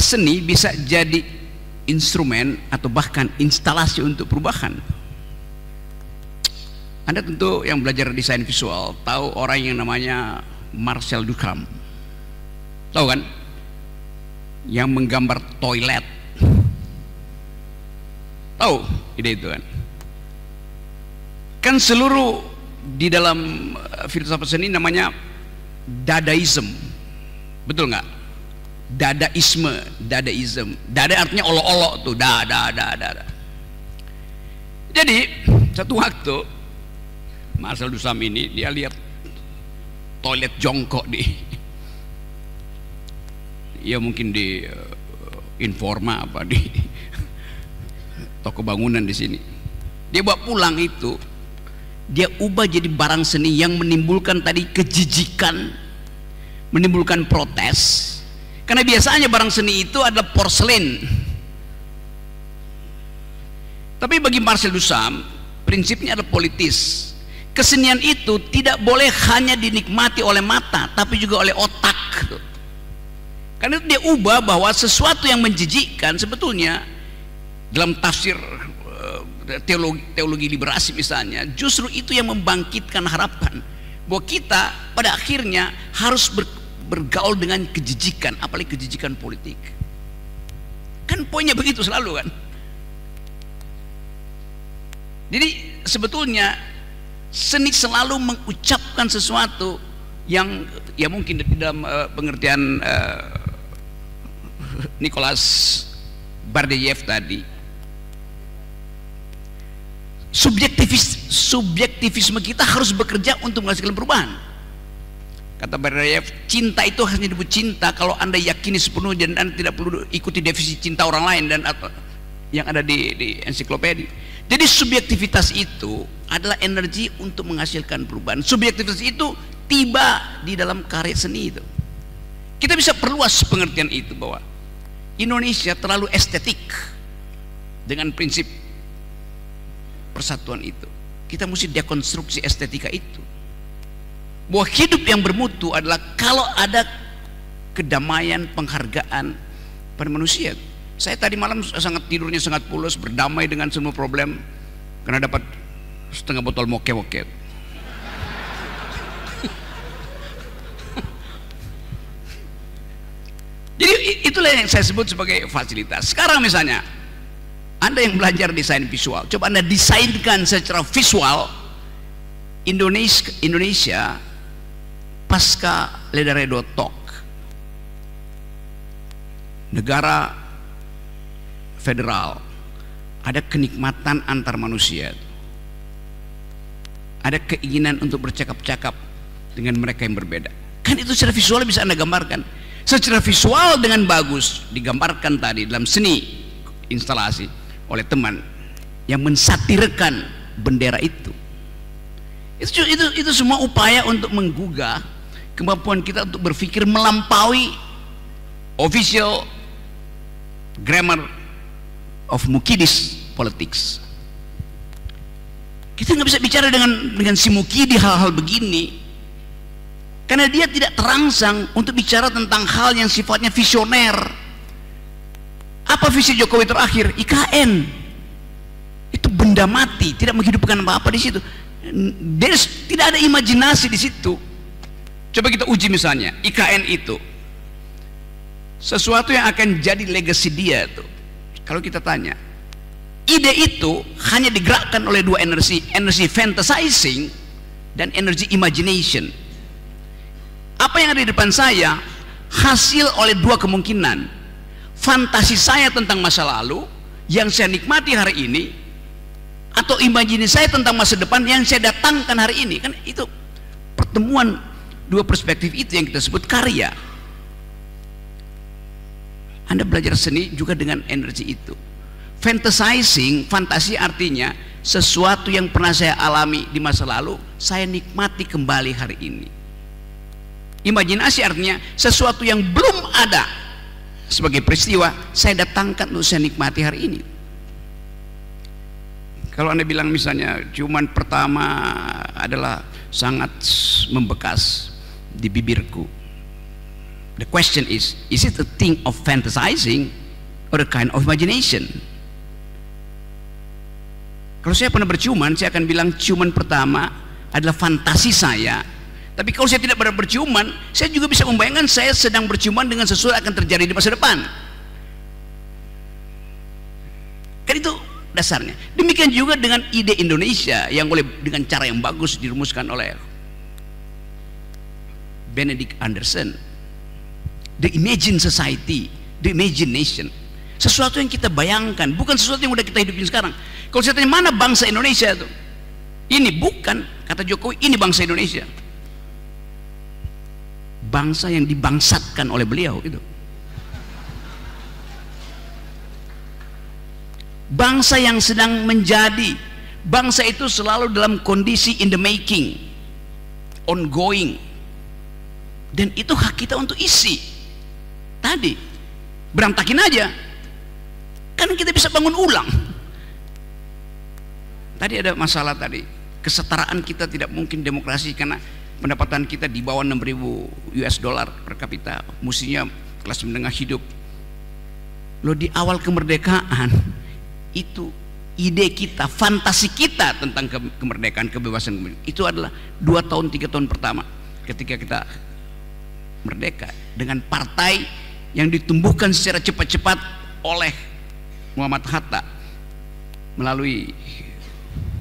seni bisa jadi instrumen atau bahkan instalasi untuk perubahan. Anda tentu yang belajar desain visual tahu orang yang namanya Marcel Duchamp, tahu kan, yang menggambar toilet, tahu ide itu kan? Kan seluruh di dalam filsafat seni namanya dadaism, betul nggak? Dadaisme, dadaism, dada artinya olok-olok tuh, dada. Jadi satu waktu Marcel Duchamp ini dia lihat toilet jongkok ya mungkin di Informa apa di toko bangunan di sini. Dia bawa pulang itu, dia ubah jadi barang seni yang menimbulkan tadi kejijikan, menimbulkan protes. Karena biasanya barang seni itu adalah porselen. Tapi bagi Marcel Duchamp prinsipnya adalah politis. Kesenian itu tidak boleh hanya dinikmati oleh mata, tapi juga oleh otak. Karena itu dia ubah bahwa sesuatu yang menjijikkan sebetulnya dalam tafsir teologi liberasi misalnya, justru itu yang membangkitkan harapan bahwa kita pada akhirnya harus bergaul dengan kejijikan, apalagi kejijikan politik. Kan poinnya begitu selalu kan. Jadi sebetulnya seni selalu mengucapkan sesuatu yang ya mungkin di dalam pengertian Nicolas Berdyaev tadi, subjektivisme kita harus bekerja untuk menghasilkan perubahan. Kata Berdyaev, cinta itu hanya disebut cinta kalau Anda yakini sepenuhnya dan Anda tidak perlu ikuti definisi cinta orang lain dan yang ada di ensiklopedia. Jadi subjektivitas itu adalah energi untuk menghasilkan perubahan. Subjektivitas itu tiba di dalam karya seni itu. Kita bisa perluas pengertian itu bahwa Indonesia terlalu estetik dengan prinsip persatuan itu. Kita mesti dekonstruksi estetika itu. Bahwa hidup yang bermutu adalah kalau ada kedamaian, penghargaan pada manusia. Saya tadi malam tidurnya sangat pulas, berdamai dengan semua problem karena dapat setengah botol moke-moke. Jadi itulah yang saya sebut sebagai fasilitas. Sekarang misalnya Anda yang belajar desain visual, coba Anda desainkan secara visual Indonesia pasca Ledredo Talk, negara federal, ada kenikmatan antar manusia, ada keinginan untuk bercakap-cakap dengan mereka yang berbeda. Kan itu secara visual bisa Anda gambarkan. Secara visual dengan bagus digambarkan tadi dalam seni instalasi oleh teman yang mensatirkan bendera itu. Itu semua upaya untuk menggugah kemampuan kita untuk berpikir melampaui official grammar of Mukidis politics. Kita nggak bisa bicara dengan si Mukidi hal-hal begini karena dia tidak terangsang untuk bicara tentang hal yang sifatnya visioner. Apa visi Jokowi terakhir? IKN. Itu benda mati, tidak menghidupkan apa-apa di situ. Tidak ada imajinasi di situ. Coba kita uji misalnya IKN itu sesuatu yang akan jadi legacy dia tuh. Kalau kita tanya, ide itu hanya digerakkan oleh dua energi fantasizing dan energi imagination. Apa yang ada di depan saya hasil oleh dua kemungkinan. Fantasi saya tentang masa lalu yang saya nikmati hari ini, atau imajinasi saya tentang masa depan yang saya datangkan hari ini. Kan itu pertemuan dua perspektif itu yang kita sebut karya. Anda belajar seni juga dengan energi itu. Fantasizing, fantasi artinya sesuatu yang pernah saya alami di masa lalu, saya nikmati kembali hari ini. Imajinasi artinya sesuatu yang belum ada sebagai peristiwa, saya datangkan untuk saya nikmati hari ini. Kalau Anda bilang misalnya ciuman pertama adalah sangat membekas di bibirku, The question is it a thing of fantasizing or a kind of imagination? Kalau saya pernah berciuman, saya akan bilang ciuman pertama adalah fantasi saya. Tapi kalau saya tidak pernah berciuman, saya juga bisa membayangkan saya sedang berciuman dengan sesuatu yang akan terjadi di masa depan. Kan itu dasarnya. Demikian juga dengan ide Indonesia yang oleh dengan cara yang bagus dirumuskan oleh Benedict Anderson. The Imagine Society, the imagination. Sesuatu yang kita bayangkan, bukan sesuatu yang udah kita hidupin sekarang. Kalau saya tanya mana bangsa Indonesia itu, ini bukan, kata Jokowi, ini bangsa Indonesia, bangsa yang dibangsatkan oleh beliau itu, bangsa yang sedang menjadi. Bangsa itu selalu dalam kondisi in the making, ongoing, dan itu hak kita untuk isi. Tadi berantakin aja, kan kita bisa bangun ulang. Tadi ada masalah tadi, kesetaraan kita tidak mungkin demokrasi karena pendapatan kita di bawah 6.000 US dollar per kapita, mestinya kelas menengah hidup. Loh, di awal kemerdekaan itu ide kita, fantasi kita tentang kemerdekaan, kebebasan itu adalah 2 tahun 3 tahun pertama ketika kita merdeka, dengan partai yang ditumbuhkan secara cepat-cepat oleh Muhammad Hatta melalui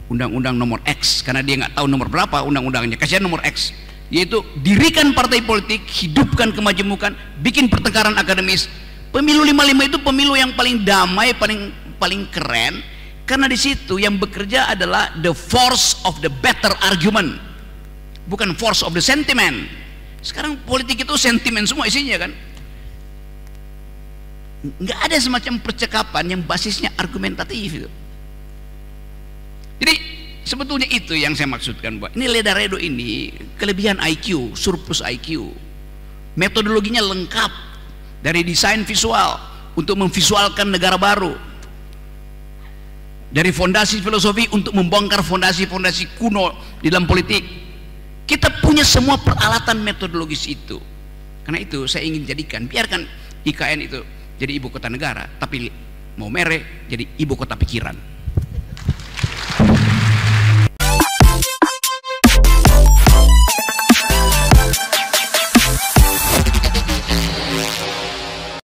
undang-undang nomor X, karena dia nggak tahu nomor berapa undang-undangnya, kasihan nomor X, yaitu dirikan partai politik, hidupkan kemajemukan, bikin pertengkaran akademis. Pemilu 55 itu pemilu yang paling damai, paling keren, karena di situ yang bekerja adalah the force of the better argument, bukan force of the sentiment. Sekarang politik itu sentimen semua isinya kan, nggak ada semacam percakapan yang basisnya argumentatif itu. Jadi sebetulnya itu yang saya maksudkan, Pak. Ini Ledaredo ini kelebihan IQ, surplus IQ. Metodologinya lengkap, dari desain visual untuk memvisualkan negara baru, dari fondasi filosofi untuk membongkar fondasi-fondasi kuno di dalam politik. Kita punya semua peralatan metodologis itu. Karena itu saya ingin jadikan, biarkan IKN itu jadi ibu kota negara, tapi mau mere jadi ibu kota pikiran.